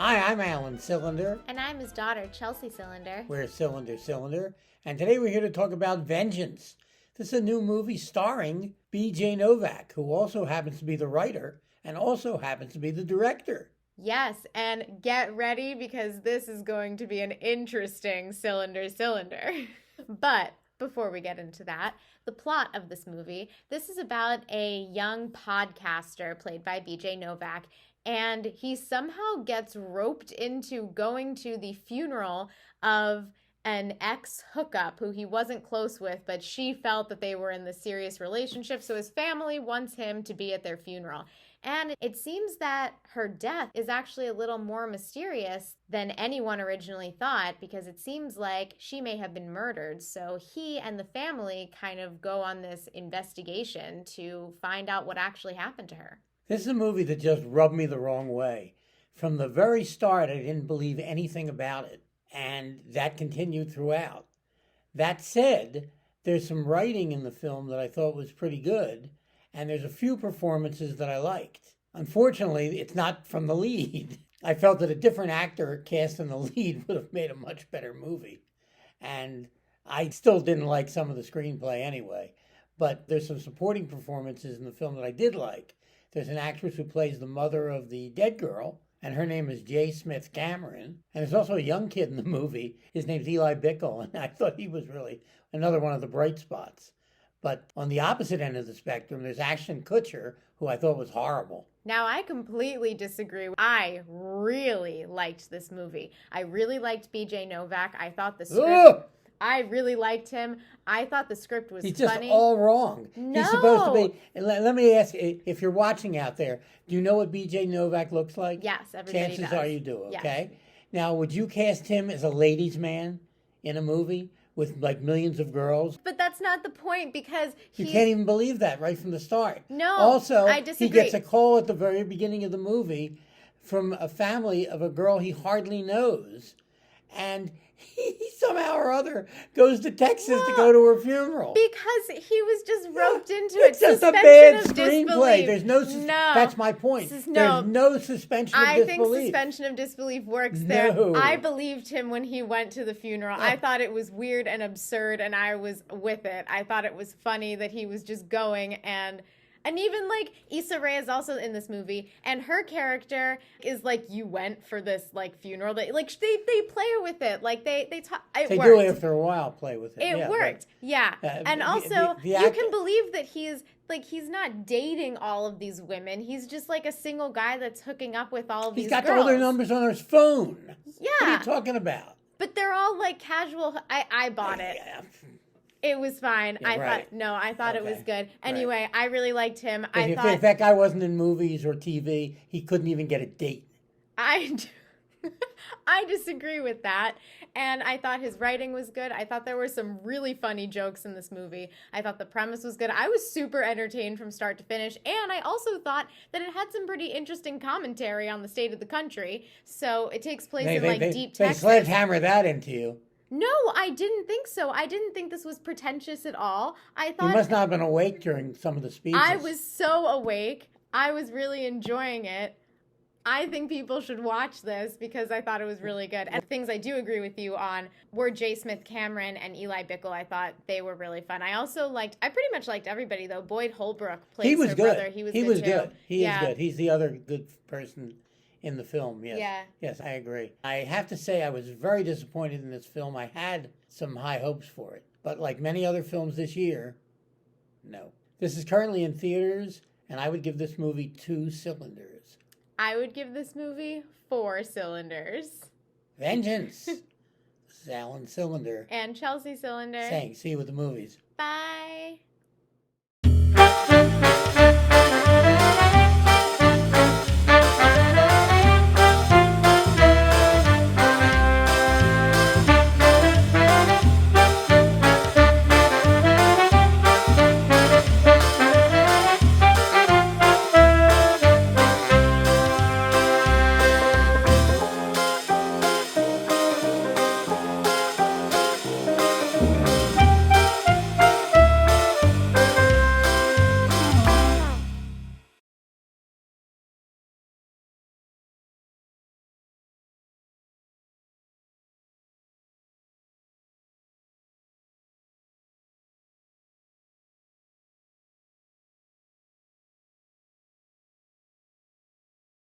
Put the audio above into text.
Hi, I'm Alan Cylinder. And I'm his daughter, Chelsea Cylinder. We're Cylinder. And today we're here to talk about Vengeance. This is a new movie starring B.J. Novak, who also happens to be the writer and also happens to be the director. Yes, and get ready because this is going to be an interesting Cylinder. But before we get into that, the plot of this movie, this is about a young podcaster played by B.J. Novak, and he somehow gets roped into going to the funeral of an ex-hookup who he wasn't close with, but she felt that they were in this serious relationship, so his family wants him to be at their funeral. And it seems that her death is actually a little more mysterious than anyone originally thought, because it seems like she may have been murdered. So he and the family kind of go on this investigation to find out what actually happened to her. This is a movie that just rubbed me the wrong way. From the very start, I didn't believe anything about it, and that continued throughout. That said, there's some writing in the film that I thought was pretty good, and there's a few performances that I liked. Unfortunately, it's not from the lead. I felt that a different actor cast in the lead would have made a much better movie. And I still didn't like some of the screenplay anyway. But there's some supporting performances in the film that I did like. There's an actress who plays the mother of the dead girl, and her name is J. Smith Cameron. And there's also a young kid in the movie. His name's Eli Bickle, and I thought he was really another one of the bright spots. But on the opposite end of the spectrum, there's Ashton Kutcher, who I thought was horrible. Now, I completely disagree. I really liked this movie. I really liked B.J. Novak. I thought the script... Ugh! I really liked him. I thought the script was He's just funny. all wrong. No. He's supposed to be... And let me ask, if you're watching out there, do you know what B.J. Novak looks like? Yes, everybody Chances does. are you do, okay? Yes. Now, would you cast him as a ladies' man in a movie with like millions of girls? But that's not the point, because You can't even believe that right from the start. No, Also, I he disagree. gets a call at the very beginning of the movie from a family of a girl he hardly knows. And he somehow or other goes to Texas to go to her funeral. Because he was just roped into it. It's just a Suspension bad of screenplay. disbelief. There's no, No. that's my point. There's no suspension of I think disbelief. suspension of disbelief works there. No. I believed him when he went to the funeral. I thought it was weird and absurd, and I was with it. I thought it was funny that he was just going, and even like Issa Rae is also in this movie, and her character is like, you went for this like funeral. They play with it, like they talk. They worked. do after a while play with it. It yeah, worked, yeah. And also, the you act- can believe that he's not dating all of these women. He's just like a single guy that's hooking up with all of these He's got girls. all their numbers on his phone. Yeah. What are you talking about? But they're all like casual. I bought it. Yeah. It was fine. Yeah, right. I thought it was Okay. good. Anyway, I really liked him. If that guy wasn't in movies or TV, he couldn't even get a date. I disagree with that. And I thought his writing was good. I thought there were some really funny jokes in this movie. I thought the premise was good. I was super entertained from start to finish. And I also thought that it had some pretty interesting commentary on the state of the country. So it takes place in deep They Texas. sledgehammer that into you. No, I didn't think so. I didn't think this was pretentious at all. I thought You must not have been awake during some of the speeches. I was so awake. I was really enjoying it. I think people should watch this because I thought it was really good. And things I do agree with you on were J. Smith Cameron and Eli Bickle. I thought they were really fun. I pretty much liked everybody, though. Boyd Holbrook plays her brother. He was good, too. He is good. He's the other good person in the film, yes. Yeah. Yes, I agree. I have to say I was very disappointed in this film. I had some high hopes for it. But like many other films this year, no. This is currently in theaters, and I would give this movie 2 cylinders. I would give this movie 4 cylinders. Vengeance. This is Alan Cylinder And Chelsea Cylinder. saying, see you with the movies. Bye.